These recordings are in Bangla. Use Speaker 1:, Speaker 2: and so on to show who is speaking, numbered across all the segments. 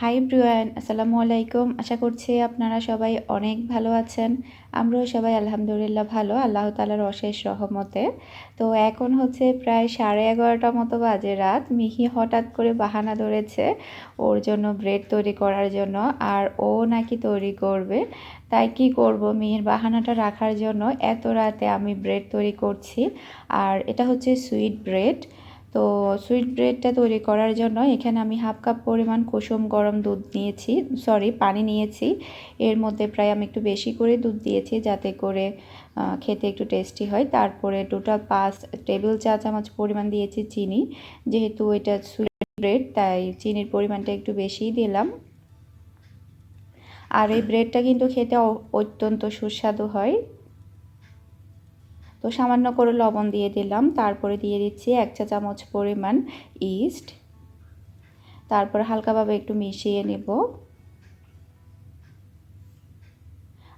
Speaker 1: হাই ব্রুয়ান, আসসালামু আলাইকুম। আশা করছি আপনারা সবাই অনেক ভালো আছেন। আমরাও সবাই আলহামদুলিল্লাহ ভালো, আল্লাহ তাআলার অশেষ রহমতে। তো এখন হচ্ছে প্রায় 11:30 মতো বাজে রাত। মিহি হঠাৎ করে বাহানা ধরেছে ওর জন্য ব্রেড তৈরি করার জন্য, আর ও নাকি তৈরি করবে। তাই কি করব, মিহির বাহানাটা রাখার জন্য এত রাতে আমি ব্রেড তৈরি করছি। আর এটা হচ্ছে সুইট ব্রেড। তো সুইট ব্রেডটা তৈরি করার জন্য এখানে আমি হাফ কাপ পরিমাণ কুসুম গরম দুধ নিয়েছি, পানি নিয়েছি। এর মধ্যে প্রায় আমি একটু বেশি করে দুধ দিয়েছি যাতে করে খেতে একটু টেস্টি হয়। তারপরে টোটাল 5 টেবিল চা চামচ পরিমাণ দিয়েছি চিনি। যেহেতু এটা সুইট ব্রেড তাই চিনির পরিমাণটা একটু বেশিই দিলাম। আর এই ব্রেডটা কিন্তু খেতে অত্যন্ত সুস্বাদু হয়। তো সামান্য করে লবণ দিয়ে দিলাম, তারপরে দিয়ে দিচ্ছি 1 চা চামচ পরিমাণ ইস্ট। তারপর হালকাভাবে একটু মিশিয়ে নেব।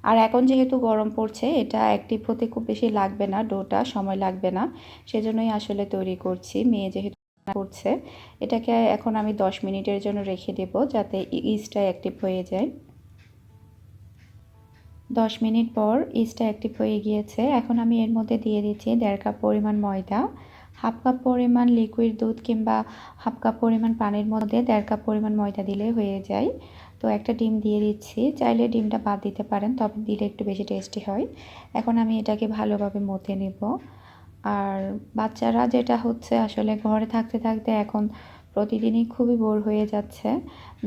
Speaker 1: আর এখন যেহেতু গরম পড়ছে, এটা অ্যাক্টিভ হতে খুব বেশি লাগবে না, ডোটা সময় লাগবে না, সেজন্যই আসলে তৈরি করছি। মেয়ে যেহেতু করছে, এটাকে এখন আমি 10 মিনিটের জন্য রেখে দেব যাতে ইস্টটা অ্যাক্টিভ হয়ে যায়। 10 মিনিট পর ইস্টটা অ্যাক্টিভ হয়ে গিয়েছে। এখন আমি এর মধ্যে দিয়ে দিচ্ছি 1.5 কাপ পরিমাণ ময়দা, হাফ কাপ পরিমাণ লিকুইড দুধ কিংবা হাফ কাপ পরিমাণ পানির মধ্যে 1.5 কাপ পরিমাণ ময়দা দিলে হয়ে যায়। তো একটা ডিম দিয়ে দিচ্ছি, চাইলে ডিমটা বাদ দিতে পারেন, তবে দিলে একটু বেশি টেস্টি হয়। এখন আমি এটাকে ভালোভাবে মথে নেব। আর বাচ্চারা যেটা হচ্ছে আসলে ঘরে থাকতে থাকতে এখন প্রতিদিনই খুবই বোর হয়ে যাচ্ছে,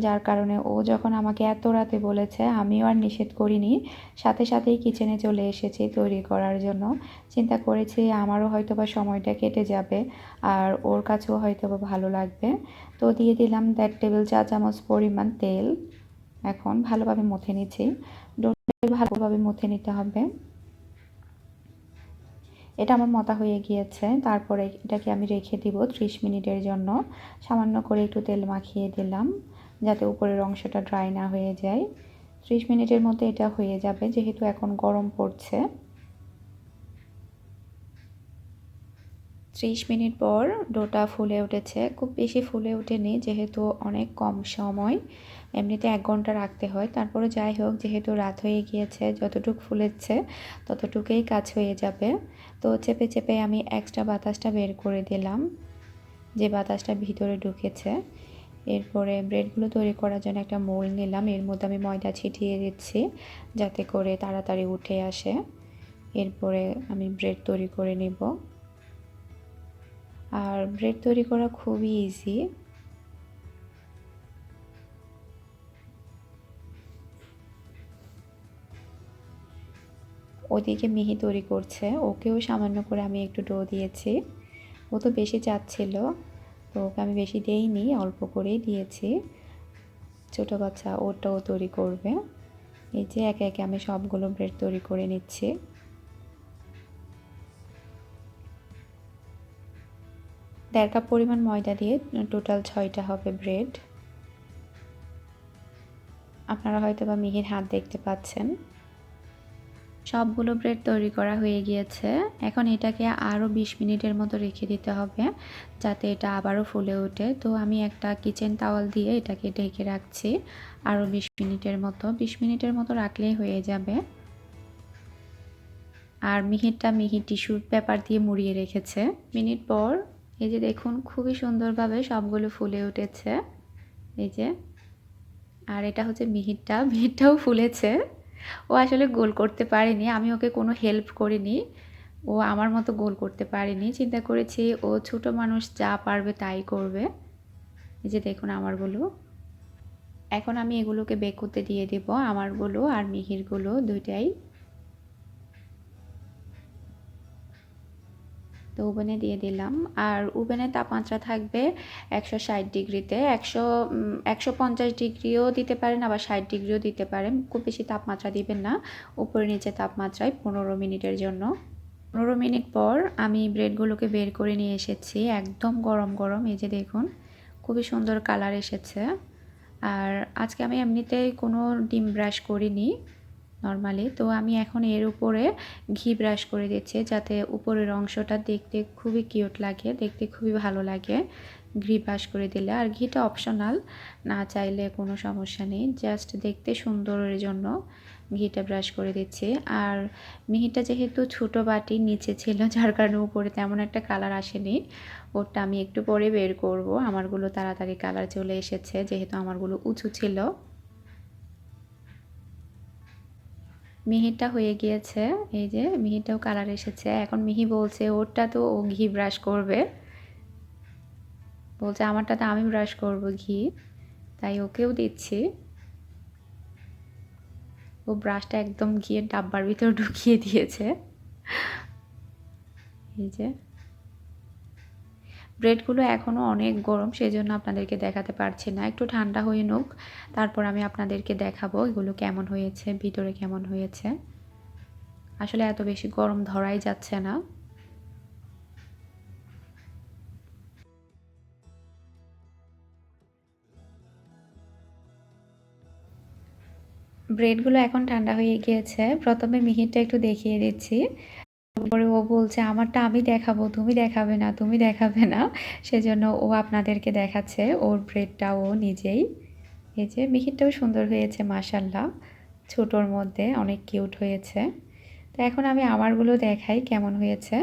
Speaker 1: যার কারণে ও যখন আমাকে এত রাতে বলেছে আমিও আর নিষেধ করিনি, সাথে সাথেই কিচেনে চলে এসেছি তৈরি করার জন্য। চিন্তা করেছি আমারও হয়তোবা সময়টা কেটে যাবে আর ওর কাছেও হয়তোবা ভালো লাগবে। তো দিয়ে দিলাম 1.5 টেবিল চা চামচ পরিমাণ তেল। এখন ভালোভাবে মথে নিচ্ছি, ডোটা ভালোভাবে মথে নিতে হবে। এটা আমার মতা হয়ে গিয়েছে। তারপরে এটাকে আমি রেখে দিব 30 মিনিটের জন্য। সামান্য করে একটু তেল মাখিয়ে দিলাম যাতে উপরের অংশটা ড্রাই না হয়ে যায়। 30 মিনিটের মধ্যে এটা হয়ে যাবে, যেহেতু এখন গরম পড়ছে। 30 মিনিট পর ডোটা ফুলে উঠেছে, খুব বেশি ফুলে ওঠেনি যেহেতু অনেক কম সময়, এমনিতে 1 ঘন্টা রাখতে হয়। তারপরে যাই হোক, যেহেতু রাত হয়ে গিয়েছে, যতটুকু ফুলেছে ততটুকুই কাজ হয়ে যাবে। তো চেপে চেপে আমি এক্সট্রা বাতাসটা বের করে দিলাম, যে বাতাসটা ভিতরে ঢুকেছে। এরপরে ব্রেডগুলো তৈরি করার জন্য একটা মোল্ড নিলাম, এর মধ্যে আমি ময়দা ছিটিয়ে দিচ্ছি যাতে করে তাড়াতাড়ি উঠে আসে। এরপরে আমি ব্রেড তৈরি করে নেব। আর ব্রেড তৈরি করা খুবই ইজি। ওদিকে মিহি তৈরি করছে, ওকেও সামান্য করে আমি একটু ডো দিয়েছি। ও তো বেশি চাচ্ছিল, তো ওকে আমি বেশি দেইনি, অল্প করেই দিয়েছি। ছোটো বাচ্চা, ওটাও তৈরি করবে। এই যে একে একে আমি সবগুলো ব্রেড তৈরি করে নিচ্ছি। 1.5 কাপ পরিমাণ ময়দা দিয়ে টোটাল 6টা হবে ব্রেড। আপনারা হয়তো বা মিহির হাত দেখতে পাচ্ছেন। সবগুলো ব্রেড তৈরি করা হয়ে গিয়েছে। এখন এটাকে আরও 20 মিনিটের মতো রেখে দিতে হবে যাতে এটা আবারও ফুলে ওঠে। তো আমি একটা কিচেন টাওয়াল দিয়ে এটাকে ঢেকে রাখছি আরও 20 মিনিটের মতো। 20 মিনিটের মতো রাখলেই হয়ে যাবে। আর মিহি টিস্যু পেপার দিয়ে মুড়িয়ে রেখেছে। মিনিট পর এই যে দেখুন, খুবই সুন্দরভাবে সবগুলো ফুলে উঠেছে। এই যে, আর এটা হচ্ছে মিহিরটাও ফুলেছে। ও আসলে গোল করতে পারেনি, আমি ওকে কোনো হেল্প করিনি। ও আমার মতো গোল করতে পারেনি। চিন্তা করেছি ও ছোট মানুষ, যা পারবে তাই করবে। এই যে দেখুন আমারগুলো। এখন আমি এগুলোকে বেক করতে দিয়ে দেব, আমারগুলো আর মিহিরগুলো দুইটাই। তো ওভেনে দিয়ে দিলাম। আর ওভেনের তাপমাত্রা থাকবে 160 ডিগ্রিতে। 150 ডিগ্রিও দিতে পারেন, আবার 60 ডিগ্রিও দিতে পারেন। খুব বেশি তাপমাত্রা দিবেন না, উপরে নিচে তাপমাত্রায় 15 মিনিটের জন্য। 15 মিনিট পর আমি ব্রেডগুলোকে বের করে নিয়ে এসেছি, একদম গরম গরম। এই যে দেখুন, খুবই সুন্দর কালার এসেছে। আর আজকে আমি এমনিতেই কোনো ডিম ব্রাশ করিনি নর্মালি, তো আমি এখন এর উপরে ঘি ব্রাশ করে দিচ্ছি যাতে উপরের অংশটা দেখতে খুবই কিউট লাগে, দেখতে খুবই ভালো লাগে। ঘি ব্রাশ করে দিলে, আর ঘিটা অপশনাল, না চাইলে কোনো সমস্যা নেই, জাস্ট দেখতে সুন্দরের জন্য ঘিটা ব্রাশ করে দিচ্ছি। আর মিহিটা যেহেতু ছোটো বাটির নিচে ছিল, যার কারণে উপরে তেমন একটা কালার আসেনি, ওটা আমি একটু পরে বের করব। আমারগুলো তাড়াতাড়ি কালার চলে এসেছে যেহেতু আমারগুলো উঁচু ছিল। মিহিটা হয়ে গিয়েছে, এই যে মিহিটাও কালার এসেছে। এখন মিহি বলছে ওরটা তো ও ঘি ব্রাশ করবে, বলছে আমারটা তো আমি ব্রাশ করব ঘি, তাই ওকেও দিচ্ছি। ও ব্রাশটা একদম ঘিয়ের ডাব্বার ভিতর ঢুকিয়ে দিয়েছে। এই যে ব্রেডগুলো এখনও অনেক গরম, সেজন্য আপনাদেরকে দেখাতে পারছি না, একটু ঠান্ডা হয়ে নোক, তারপর আমি আপনাদেরকে দেখাবো এগুলো কেমন হয়েছে, ভিতরে কেমন হয়েছে। আসলে এত বেশি গরম ধরাই যাচ্ছে না। ব্রেডগুলো এখন ঠান্ডা হয়ে গিয়েছে। প্রথমে মিহিটা একটু দেখিয়ে দিচ্ছি, তারপরে ও বলছে আমারটা আমি দেখাবো, তুমি দেখাবে না, তুমি দেখাবে না, সেজন্য ও আপনাদেরকে দেখাচ্ছে ওর ব্রেডটা ও নিজেই। এই যে মিহিরটাও সুন্দর হয়েছে মাশাল্লাহ, ছোটোর মধ্যে অনেক কিউট হয়েছে। তো এখন আমি আমারগুলো দেখাই কেমন হয়েছে।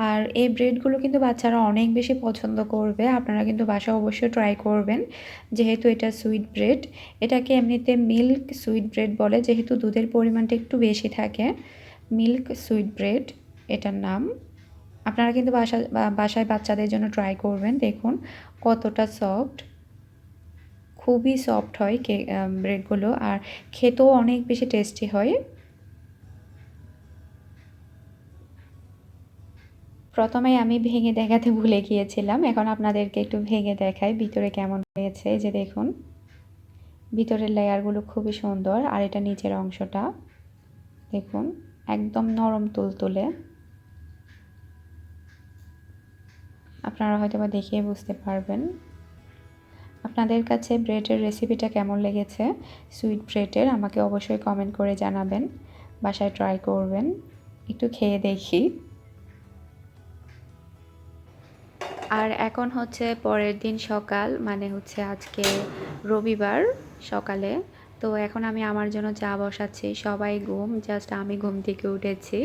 Speaker 1: আর এই ব্রেডগুলো কিন্তু বাচ্চারা অনেক বেশি পছন্দ করবে, আপনারা কিন্তু বাসায় অবশ্যই ট্রাই করবেন। যেহেতু এটা সুইট ব্রেড, এটাকে এমনিতে মিল্ক সুইট ব্রেড বলে, যেহেতু দুধের পরিমাণটা একটু বেশি থাকে, মিল্ক সুইট ব্রেড এটার নাম। আপনারা কিন্তু বাসায় বাচ্চাদের জন্য ট্রাই করবেন, দেখুন কতটা সফট, খুবই সফট হয় ব্রেডগুলো, আর খেতেও অনেক বেশি টেস্টি হয়। প্রথমে আমি ভেঙে দেখাতে ভুলে গিয়েছিলাম, এখন আপনাদেরকে একটু ভেঙে দেখাই ভিতরে কেমন হয়েছে। এই যে দেখুন ভিতরের লেয়ারগুলো খুবই সুন্দর, আর এটা নিচের অংশটা দেখুন একদম নরম তুলতুলে। আপনারা হয়তো বা দেখিয়ে বুঝতে পারবেন। আপনাদের কাছে ব্রেডের রেসিপিটা কেমন লেগেছে, সুইট ব্রেডের, আমাকে অবশ্যই কমেন্ট করে জানাবেন। বাসায় ট্রাই করবেন, একটু খেয়ে দেখি। আর এখন হচ্ছে পরের দিন সকাল, মানে হচ্ছে আজকে রবিবার সকালে। তো এখন আমি আমার জন্য চা বসাচ্ছি, সবাই ঘুম, জাস্ট আমি ঘুম থেকে উঠেছি।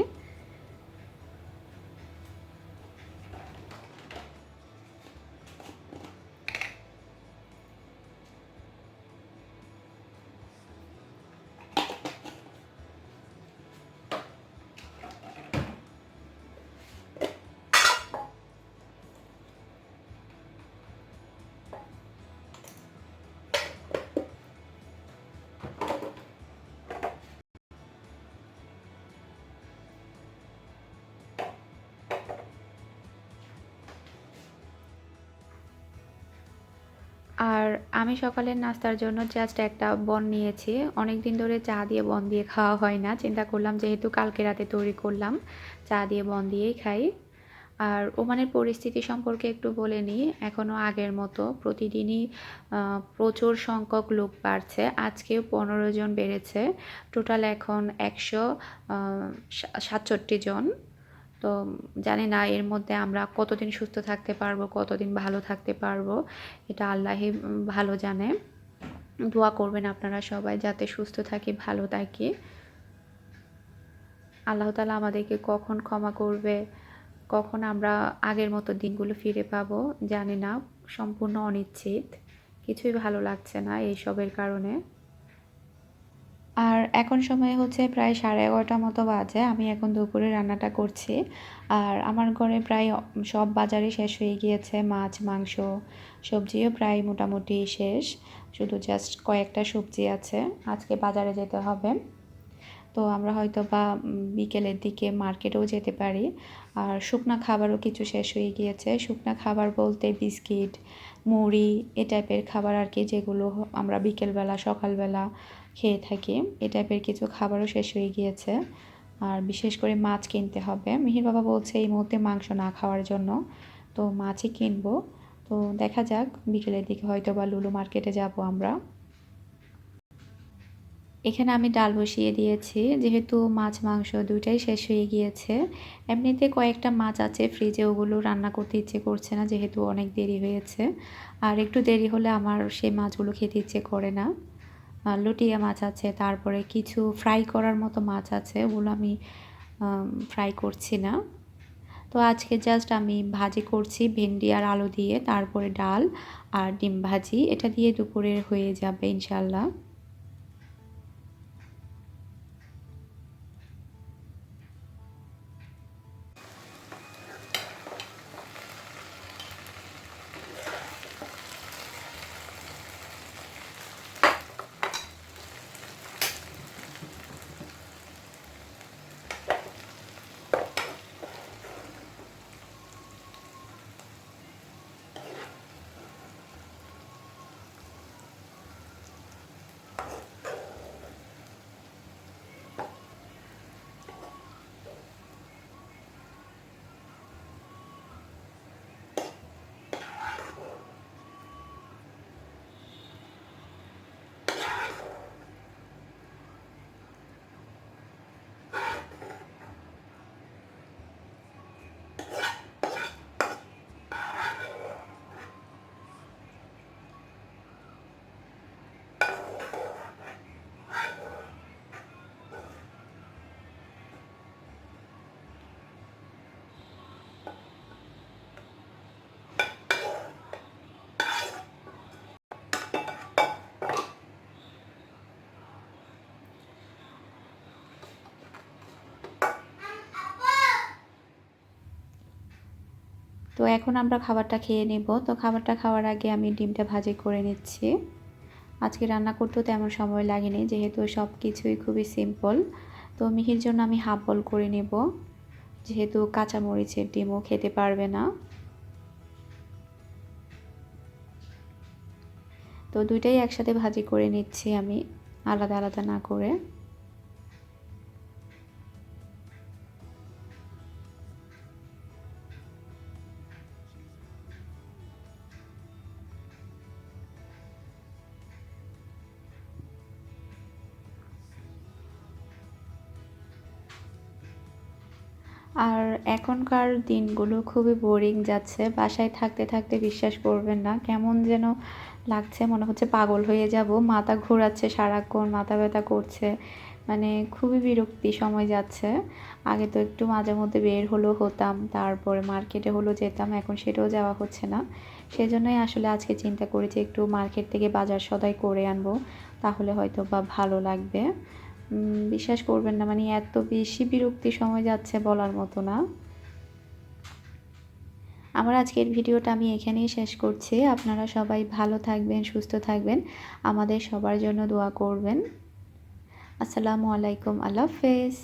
Speaker 1: আর আমি সকালের নাস্তার জন্য জাস্ট একটা বন নিয়েছি, অনেক দিন ধরে চা দিয়ে বন দিয়ে খাওয়া হয় না, চিন্তা করলাম যেহেতু কালকে রাতে তৈরি করলাম, চা দিয়ে বন দিয়েই খাই। আর ওমানের পরিস্থিতি সম্পর্কে একটু বলে নিই, এখনও আগের মতো প্রতিদিনই প্রচুর সংখ্যক লোক বাড়ছে, আজকেও 15 জন বেড়েছে, টোটাল এখন 167 জন। তো জানি না এর মধ্যে আমরা কতদিন সুস্থ থাকতে পারবো, কতদিন ভালো থাকতে পারবো, এটা আল্লাহই ভালো জানে। দোয়া করবেন আপনারা সবাই যাতে সুস্থ থাকি, ভালো থাকি। আল্লাহ তাআলা আমাদেরকে কখন ক্ষমা করবে, কখন আমরা আগের মতো দিনগুলো ফিরে পাবো জানি না, সম্পূর্ণ অনিশ্চিত, কিছুই ভালো লাগছে না এইসবের কারণে। আর এখন সময় হচ্ছে প্রায় 11:30 মতো বাজে, আমি এখন দুপুরে রান্নাটা করছি। আর আমার ঘরে প্রায় সব বাজারই শেষ হয়ে গিয়েছে, মাছ মাংস সবজিও প্রায় মোটামুটি শেষ, শুধু জাস্ট কয়েকটা সবজি আছে, আজকে বাজারে যেতে হবে। তো আমরা হয়তো বা বিকেলের দিকে মার্কেটেও যেতে পারি। আর শুকনা খাবারও কিছু শেষ হয়ে গিয়েছে, শুকনা খাবার বলতে বিস্কিট, মুড়ি, এ টাইপের খাবার আর কি, যেগুলো আমরা বিকেলবেলা সকালবেলা খেয়ে থাকি, এ টাইপের কিছু খাবারও শেষ হয়ে গিয়েছে। আর বিশেষ করে মাছ কিনতে হবে, মিহির বাবা বলছে এই মুহূর্তে মাংস না খাওয়ার জন্য, তো মাছই কিনবো। তো দেখা যাক বিকেলের দিকে হয়তো বা লুলু মার্কেটে যাব আমরা। এখানে আমি ডাল বসিয়ে দিয়েছি, যেহেতু মাছ মাংস দুইটাই শেষ হয়ে গিয়েছে। এমনিতে কয়েকটা মাছ আছে ফ্রিজে, ওগুলো রান্না করতে ইচ্ছে করছে না যেহেতু অনেক দেরি হয়েছে। আর একটু দেরি হলে আমার সেই মাছগুলো খেতে ইচ্ছে করে না। লুটিয়া মাছ আছে, তারপরে কিছু ফ্রাই করার মতো মাছ আছে, ওগুলো আমি ফ্রাই করছি না। তো আজকে জাস্ট আমি ভাজি করছি ভেন্ডি আর আলু দিয়ে, তারপরে ডাল আর ডিম ভাজি, এটা দিয়ে দুপুরের হয়ে যাবে ইনশাল্লাহ। তো এখন আমরা খাবারটা খেয়ে নেব। তো খাবারটা খাওয়ার আগে আমি ডিমটা ভাজি করে নিচ্ছি। আজকে রান্না করতেও তেমন সময় লাগেনি, যেহেতু সব কিছুই খুবই সিম্পল। তো মিহির জন্য আমি হাফ বল করে নেব, যেহেতু কাঁচামরিচের ডিমও খেতে পারবে না। তো দুইটাই একসাথে ভাজি করে নিচ্ছি আমি, আলাদা আলাদা না করে। আর এখনকার দিনগুলো খুবই বোরিং যাচ্ছে। বাসায় থাকতে থাকতে বিশ্বাস করবেন না, কেমন যেন লাগছে, মনে হচ্ছে পাগল হয়ে যাব। মাথা ঘোরাচ্ছে সারাক্ষণ, মাথা ব্যথা করছে, মানে খুবই বিরক্তি সময় যাচ্ছে। আগে তো একটু মাঝে মধ্যে বের হলেও হতাম, তারপরে মার্কেটে হলেও যেতাম, এখন সেটাও যাওয়া হচ্ছে না। সেজন্যই আসলে আজকে চিন্তা করেছি একটু মার্কেট থেকে বাজার সদাই করে আনবো, তাহলে হয়তো বা ভালো লাগবে। বিশ্বাস করবেন না, মানে এত বেশি বিরক্তি সময় যাচ্ছে বলার মতো না। আমার আজকের ভিডিওটা আমি এখানেই শেষ করছি। আপনারা সবাই ভালো থাকবেন, সুস্থ থাকবেন, আমাদের সবার জন্য দোয়া করবেন। আসসালামু আলাইকুম, আল্লাহ হাফেজ।